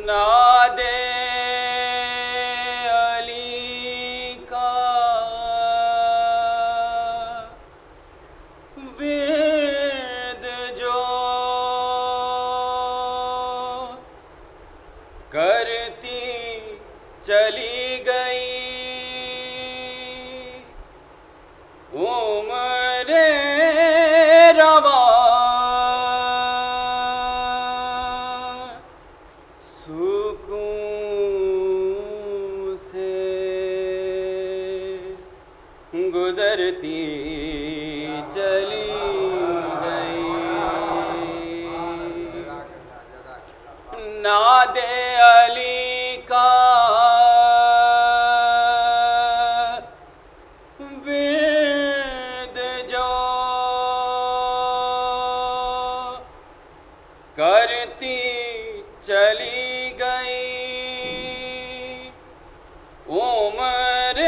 نادے علی کا ورد جو کرتی چلی گئی عمر رواں سکون سے گزرتی چلی گئی ناد علی کا ورد جو کرتی چلی گئی عمر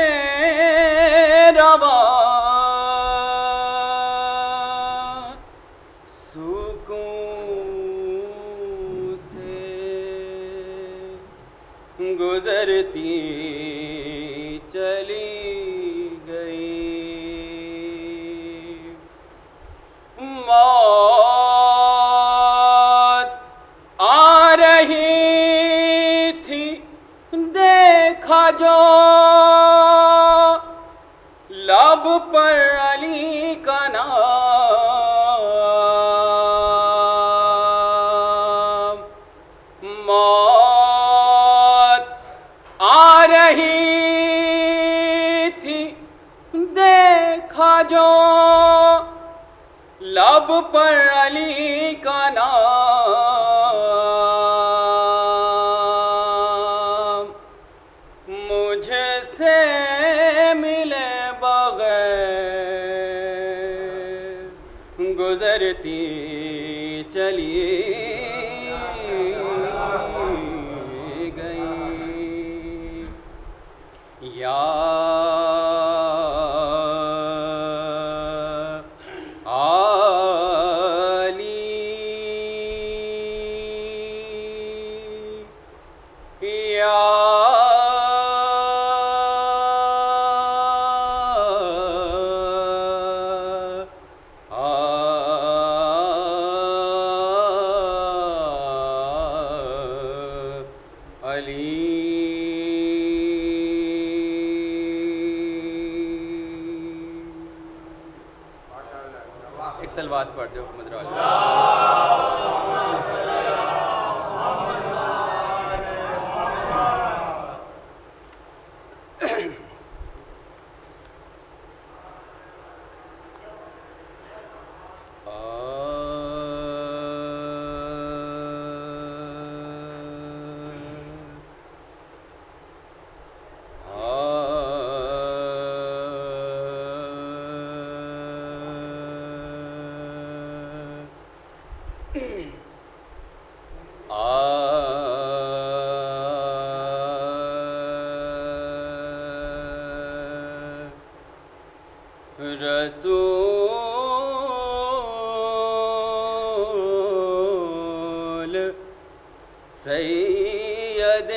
رواں سکون سے گزرتی چلی گئی موت آ رہی تھی دیکھا جو لب پر علی کا نام موت آ رہی تھی دیکھا جو لب پر علی کا نام مجھ سے ملے بغیر گزرتی چلی گئی یا ایک سلوات پڑھ دو محمد روالی رسول سید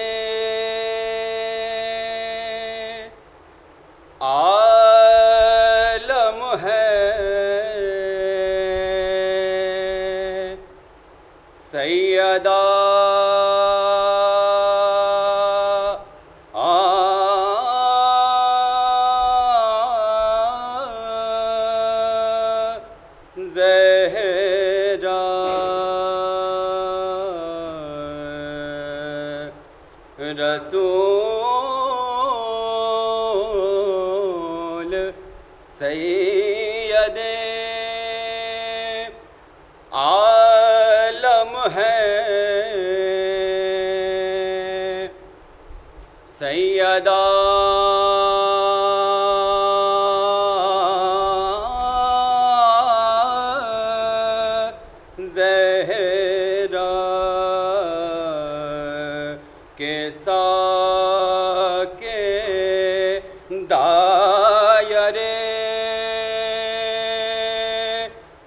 عالم ہے سیدہ رسول سید عالم ہے سیدہ کے ساکے دائرے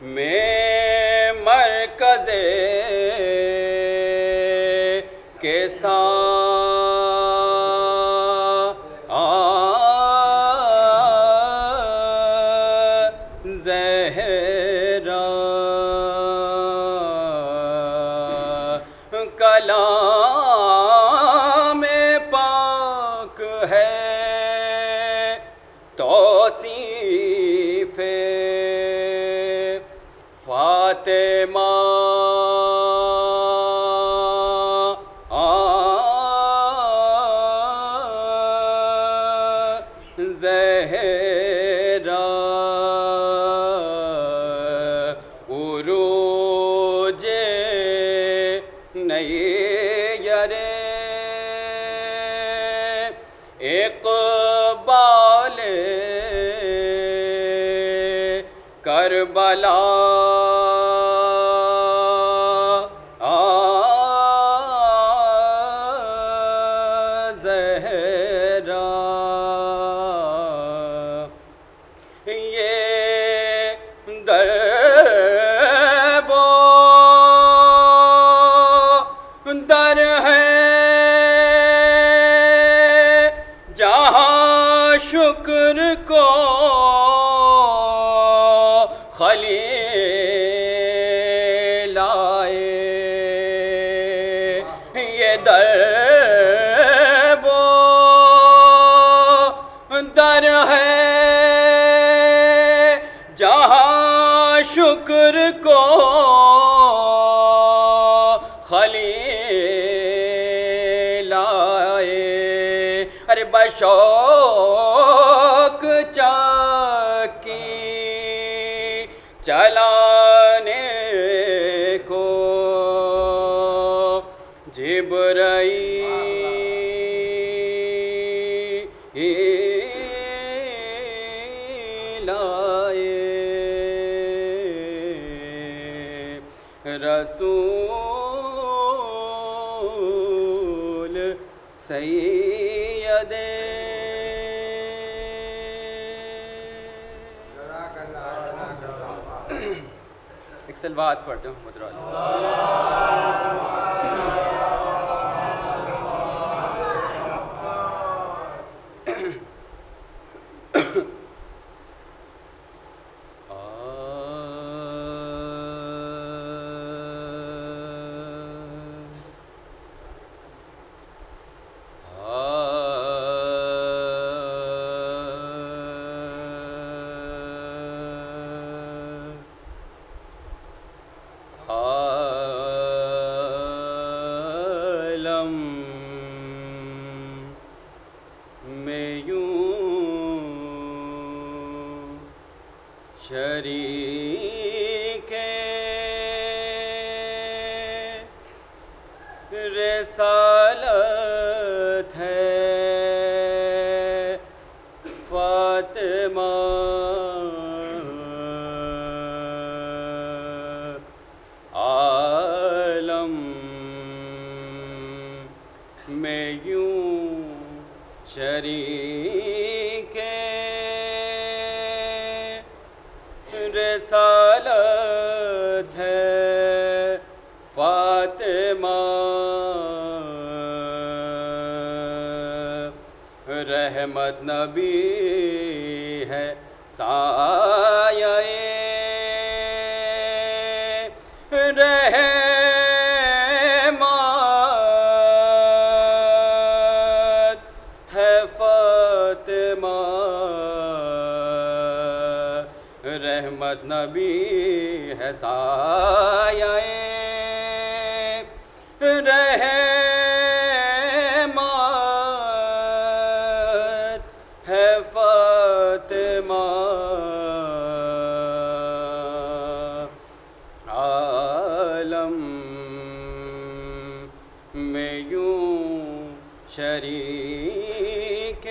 میں مرکز کے ساتھ زہرا کلام پاک ہے توصیف فاطمہ زہرا عروج نیّر اقبال کربلا زہرا یہ در وہ در ہے جہاں شکر کو خلیل آئے یہ در وہ در ہے جہاں شکر کو خلیل آئے ارے بشوق چاکی چلانے کو جبرائیل آئے رسول سید ایک سلوات پڑھتے ہوں محمد راجع عالم میں یوں شریک رسالت ہے فاطمہ عالم میں یوں شریک رسالت ہے فاطمہ رحمت نبی ہے سایہ رحمت ہے فاطمہ رحمت نبی ہے سایہ رحمت ہے فاطمہ عالم میں یوں شریک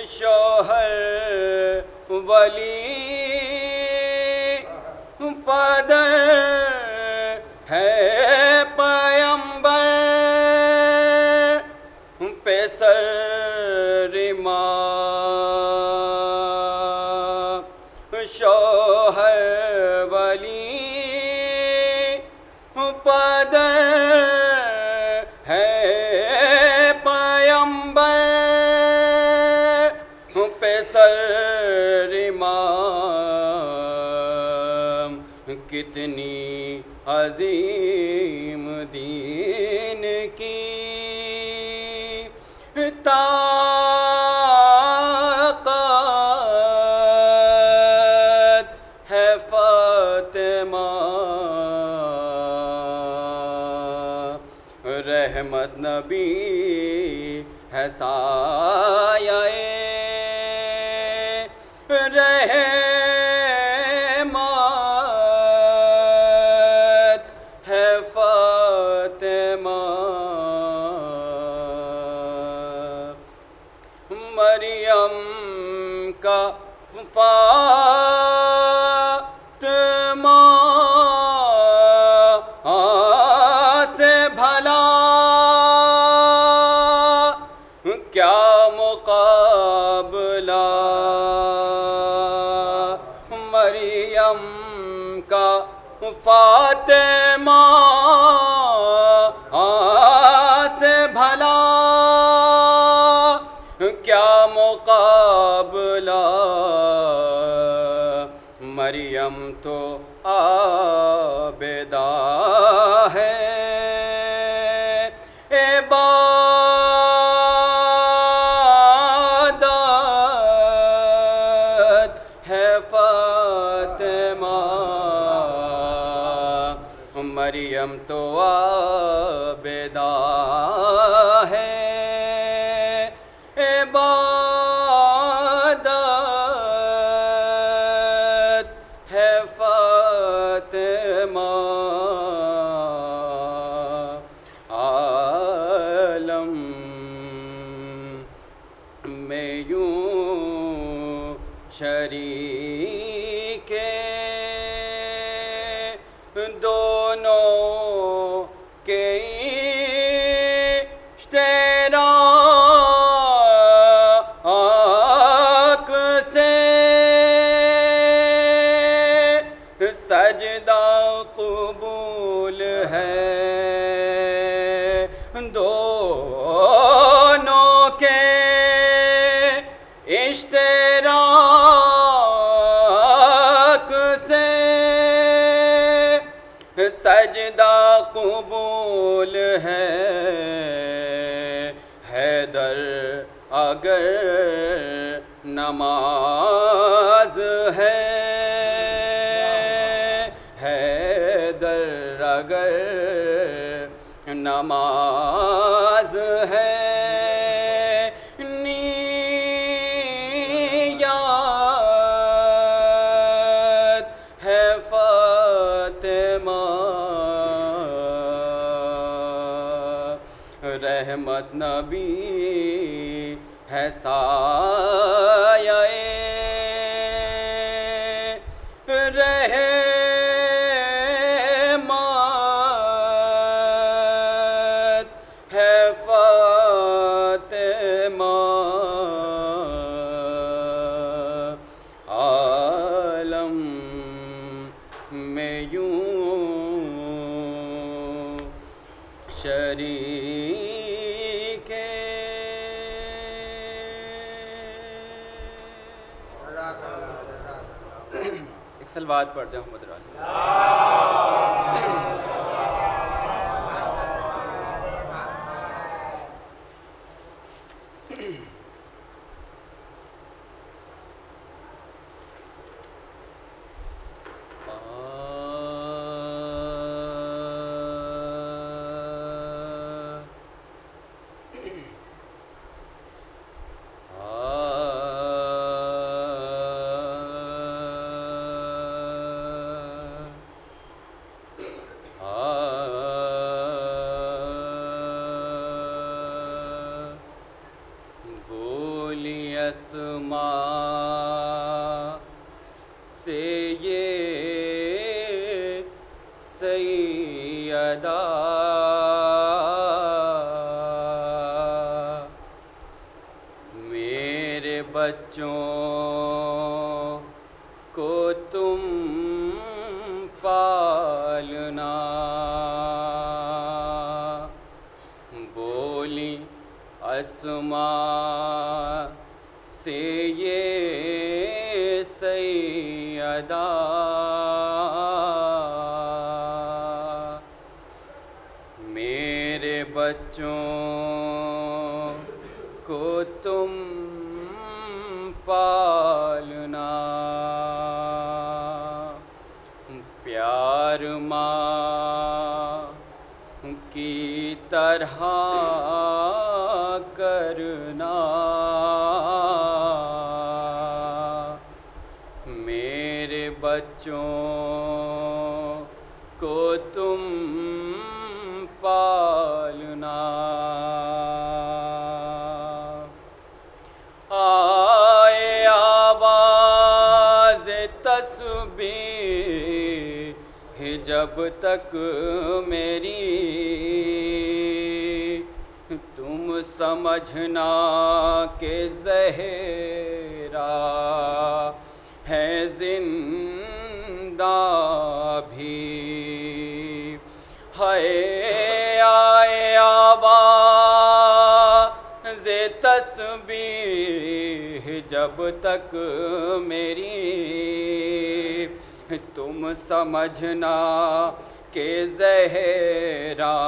شوہر ولی پدر ہے پیمبر پہ سر ماں شوہر ولی اتنی عظیم دین کی طاقت ہے فاطمہ، رحمت نبی ہے سایہ رحمت ہے فاطمہ، مریم کا فاطمہ سے بھلا کیا مقابلہ، مریم کا فاطمہ سے بھلا کیا مقابلہ، مریم تو عابدہ ہے، عبادت ہے فاطمہ، مریم تو عابدہ ہے، عبادت ہے فاطمہ، عالم میں یوں شریک دونوں کے اشتراک سے، سجدہ قبول ہے دونوں کے اشتراک سے، سجدہ قبول ہے، حیدر اگر نماز ہے، حیدر اگر نماز ہے، نیت ہے فاطمہ، رحمت نبی ہے سایہ رحمت ہے فاطمہ، عالم میں یوں شریک ایک سلوات پڑھتے ہیں محمد رضا۔ اسماء سے یہ سیدہ میرے بچوں کو تم پالنا، بولی اسماء سے یہ سیدہ بچوں کو تم پالنا، پیار ماں کی طرح کرنا، میرے بچوں کو تم پالنا۔ آئے آواز تسبیح جب تک میری، تم سمجھنا کہ زہرا ہے زندہ بھی، ہے آئے آواز تسبیح جب تک میری، تم سمجھنا کہ زہرا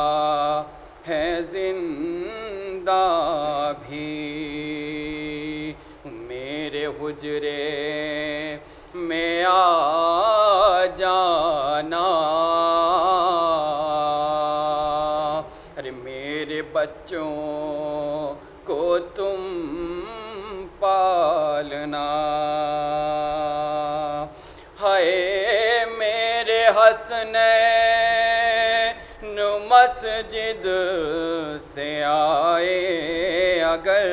ہے زندہ بھی، میرے حجرے میں آ جانا، ارے میرے بچوں کو تم پالنا، ہائے میرے حسنین مسجد سے آئے اگر،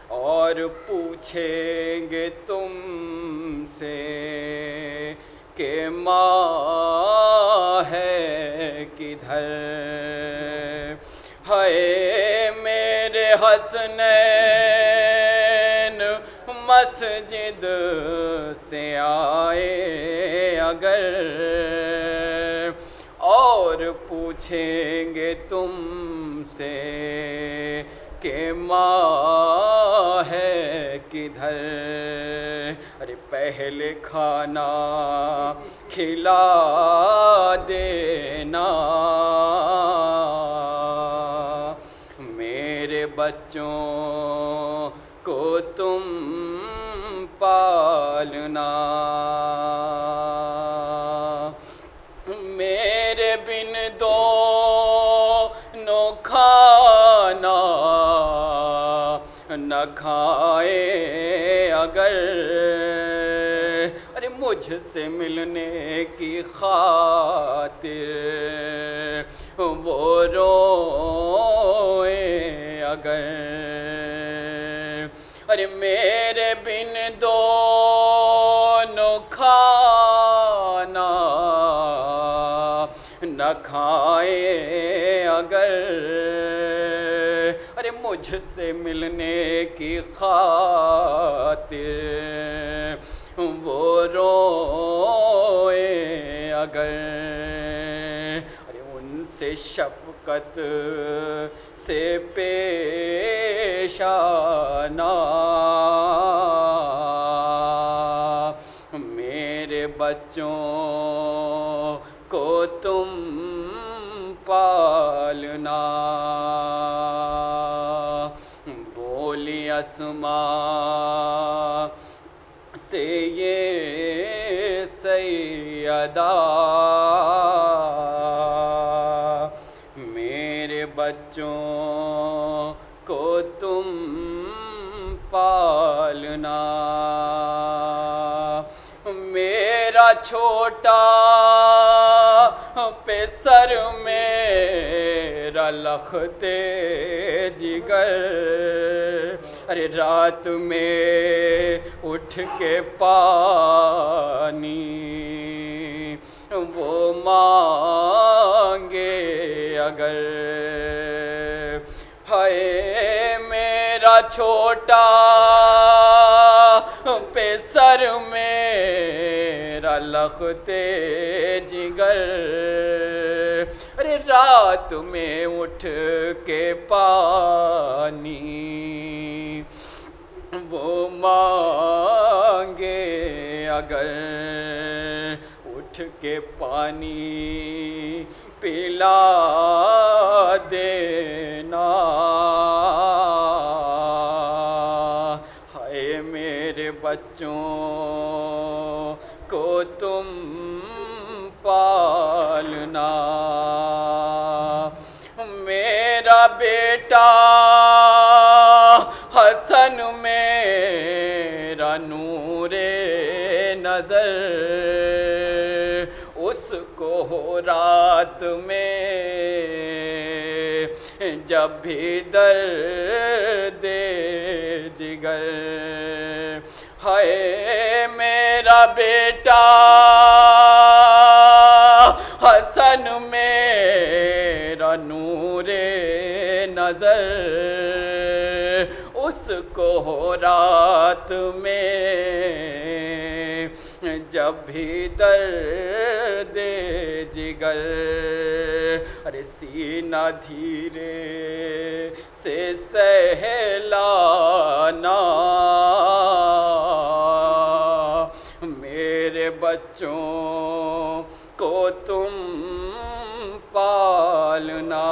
اور پوچھیں گے تم سے کہ ماں ہے کدھر، ہائے میرے حسنین مسجد سے آئے اگر، اور پوچھیں گے تم سے کہ ماں ہے کدھر، ارے پہلے کھانا کھلا دینا، میرے بچوں کو تم پالنا، میرے بن دونوں کھانا نہ کھائے اگر، ارے مجھ سے ملنے کی خاطر وہ روئے اگر، ارے میرے بن دونوں کھانا نہ کھائے اگر، ارے مجھ سے ملنے کی خاطر وہ روئے اگر، ارے ان سے شفقت سے پیش آنا، میرے بچوں کو تم پالنا، بولی اسماء سے یہ سیدہ، میرے بچوں کو تم پالنا، میرا چھوٹا پہ سر میرا لختے جگر، ارے رات میں اٹھ کے پانی وہ مانگے اگر، ہائے میرا چھوٹا پہ سر میرا لختے جگر، ارے رات میں اٹھ کے پانی وہ مانگے اگر، اٹھ اٹھ کے پانی پلا دینا، ہائے میرے بچوں کو تم پالنا، میرا بیٹا حسن میرا نور نظر، اس کو رات میں جب بھی درد جگر، ہائے میرا بیٹا حسن میرا نور نظر، اس کو رات میں جب بھی درد جگر، ارے سینہ دھیرے سے سہلانا، میرے بچوں کو تم پالنا،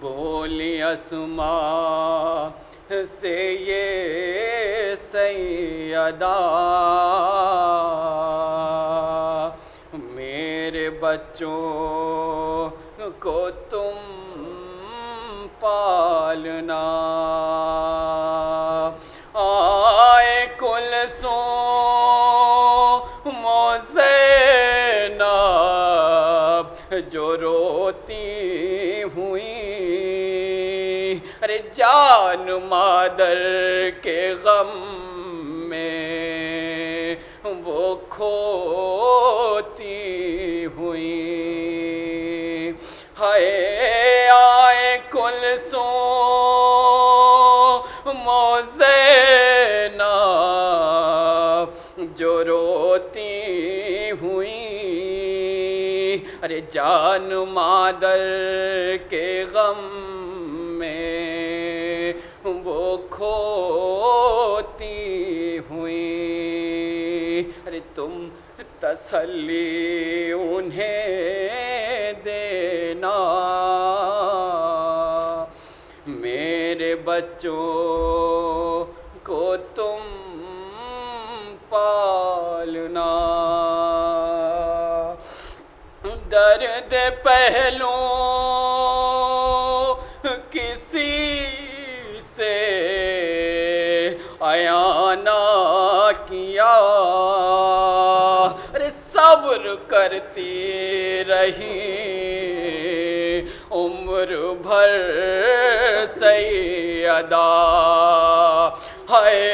بولی اسماء سے یہ سیدہ، میرے بچوں کو تم پالنا، آئے کلثوم و زینب جو روتی ہوئیں، ارے جان مادر کے غم میں وہ کھوتی ہوئیں، ہائے آئے کلثوم و زینب جو روتی ہوئیں، ارے جان مادر کے غم میں وہ کھوتی ہوئیں، ارے تم تسلی انہیں دینا، میرے بچوں کو تم پالنا، درد پہلو کسی سے عیاں نہ کیا، ارے صبر کرتی رہی عمر بھر سیدہ، ہائے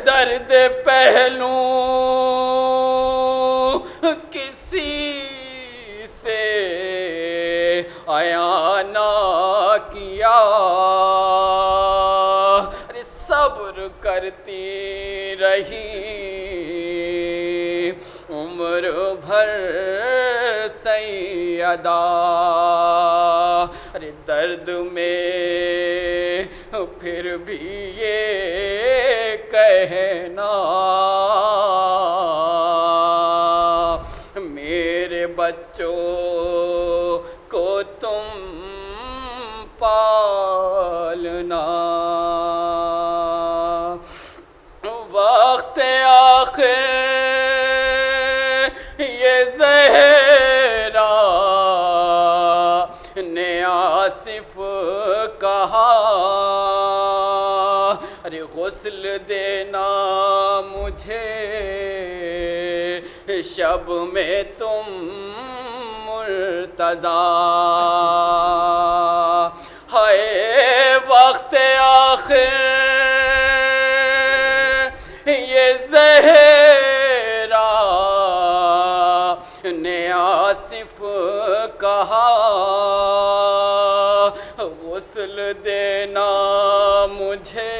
درد پہلو کسی سے عیاں نہ کیا، ارے صبر کرتی رہی عمر بھر سیدہ، ارے درد میں پھر بھی یہ کہنا، میرے بچوں کو تم پالنا، وقت آخر یہ زہرا نے آصف کہا، ارے غسل دینا مجھے شب میں تم مرتضیٰ، ہائے وقت آخر یہ زہرا نے آصف کہا، غسل دینا مجھے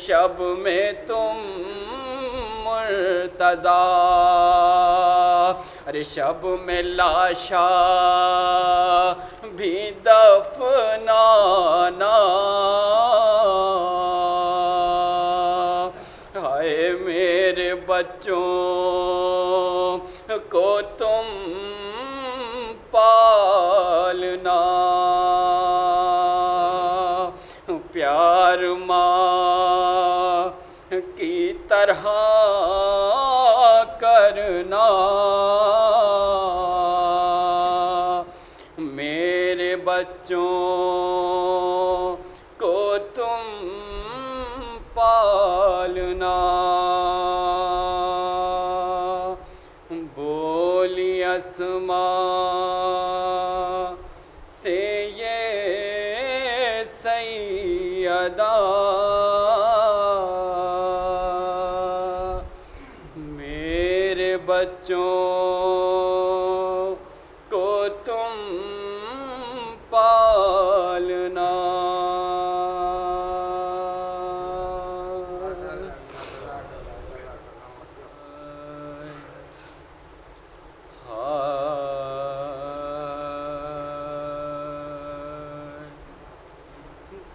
شب میں تم مرتضیٰ، ارے شب میں لاشا بھی دفنانا، ہائے میرے بچوں کو تم پالنا، پیار ماں کی طرح کرنا، میرے بچوں کو تم پالنا۔ بولی اسماء سے یہ سیدہ، میرے بچوں کو تم پالنا۔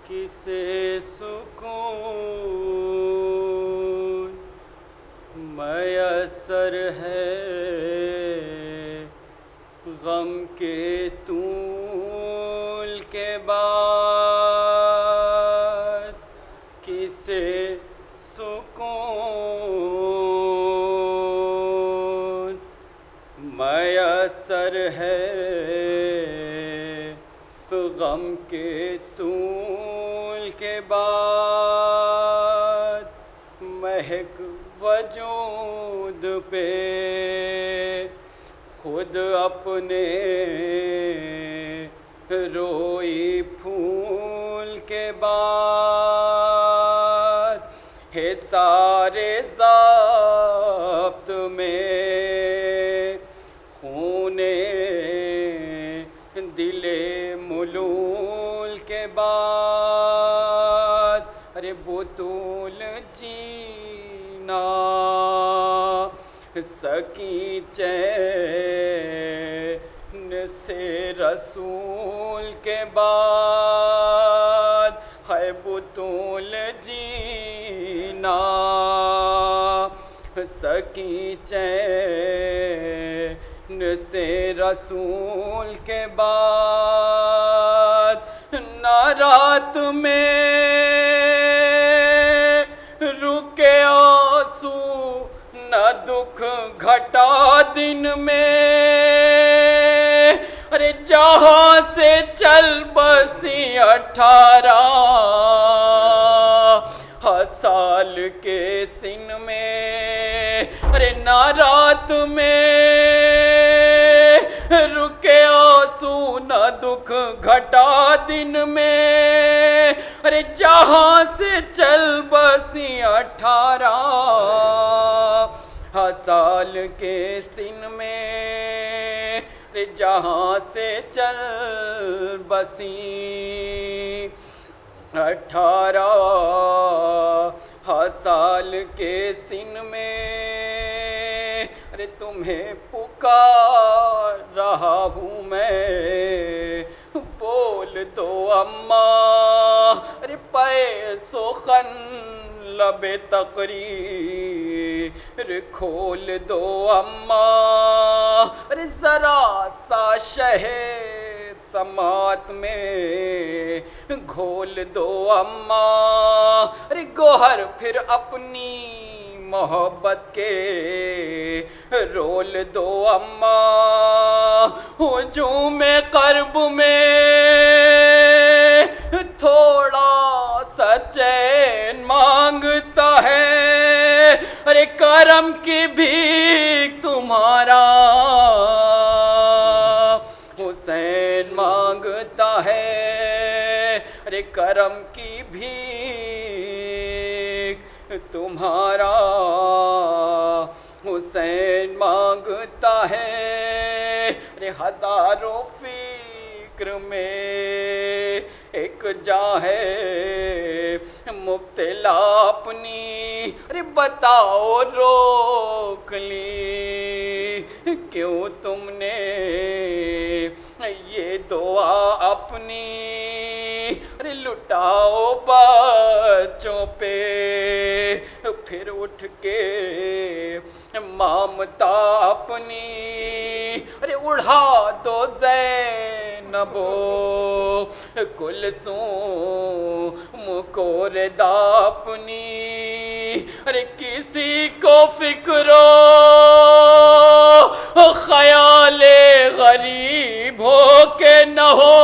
کسے سکون میسر ہے غم کے طول کے بعد، کسے سکون میسر ہے غم کے طول کے بعد، مہک وجود پہ خود اپنے روئی پھول کے بعد، ہے سارے ضابط میں خونے دل ملول کے بعد، ارے بطول جینا سکی چین سے رسول کے بعد، ہے بطول جینا سکی چین سے رسول کے بعد، نہ رات میں رکے آنسو نہ دکھ گھٹا دن میں، ارے جہاں سے چل بسی 18 سال کے سن میں، ارے نہ رات میں رکے آنسو نہ دکھ گھٹا دن میں، ارے جہاں سے چل بسی 18 سال کے سن میں، ارے جہاں سے چل بسی 18 سال کے سن میں، ارے تمہیں پکار رہا ہوں میں، بول دو اماں، ارے پے سخن لب تقریر کھول دو اماں، ارے ذرا سا شہد سماعت میں گھول دو اماں، ارے گوہر پھر اپنی محبت کے رول دو اماں، ہجوم قرب میں تھوڑا سا چین مانگتا ہے، ارے کرم کی بھیک تمہارا حسین مانگتا ہے، ارے کرم کی بھیک تمہارا حسین مانگتا ہے، ارے ہزاروں فکر میں ایک جاں ہے مبتلا اپنی، ارے بتاؤ روک لی کیوں تم نے یہ دعا اپنی، ارے لٹاؤ بچوں پہ پھر اٹھ کے مامتا اپنی ارے اڑا دو زینبو کلثوم کو ردا اپنی ارے کسی کو فکر و خیال غریب ہو کہ نہ ہو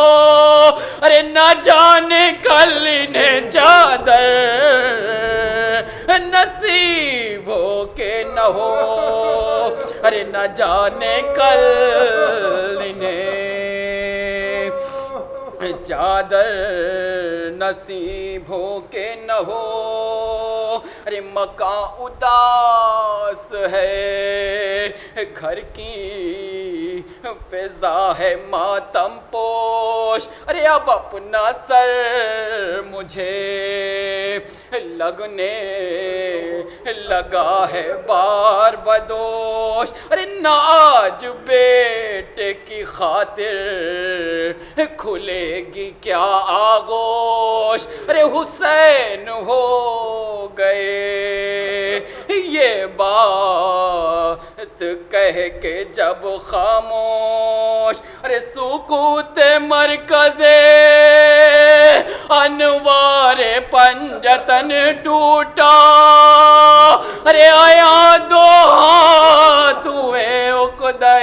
ارے نہ جانے کل انہیں چادر نصیب ہو کہ نہ ہو ارے نہ جانے کل انہیں چادر نصیب ہو کہ نہ ہو ارے مکان اداس ہے گھر کی فضا ہے ماتم پوش ارے اب اپنا سر مجھے لگنے لگا ہے بار بدوش ارے نہ آج بیٹے کی خاطر کھلے گی کیا آغوش ارے حسین ہو گئے یہ بات کہہ کے جب خاموش ارے سکوت مرکز انوار پنجتن ٹوٹا ارے آیا دو ہاتھ ہوئے عقدہ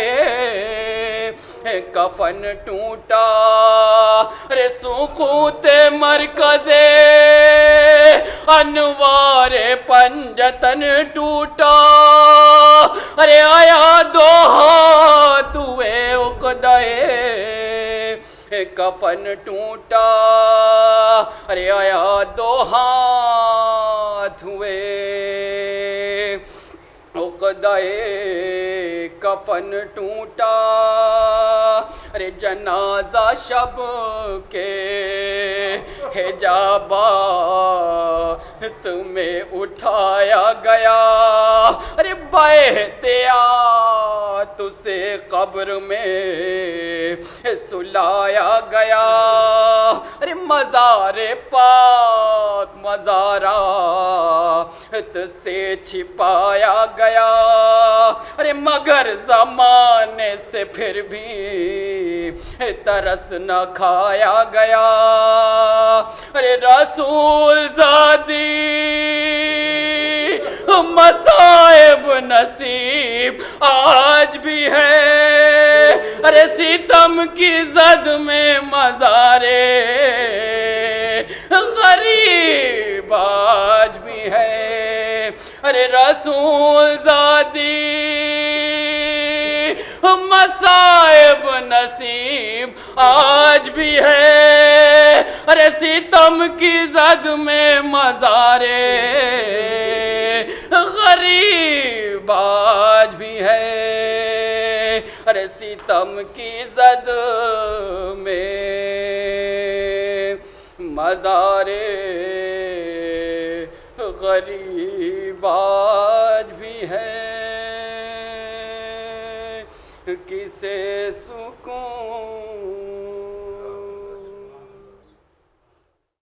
کفن ٹوٹا ارے سکوت مرکز انوار پنجتن ٹوٹا ارے آیا دو ہاتھ ہوئے عقدہ کفن ٹوٹا ارے آیا دو ہاتھ ہوئے عقدہ کفن ٹوٹا ارے جنازہ شب کے حجابات میں اٹھایا گیا ارے باحتیاط اسے قبر میں سلایا گیا ارے مزار پاک مزارات سے چھپایا گیا ارے مگر زمانے سے پھر بھی ترس نہ کھایا گیا ارے رسول زادی مصائب نصیب آج بھی ہے ارے ستم کی زد میں مزارے غریب آج بھی ہے ارے رسول زادی مصائب نصیب آج بھی ہے ارے ستم کی زد میں مزارے غریب آج بھی ہے ارے ستم کی زد میں مزارے غریب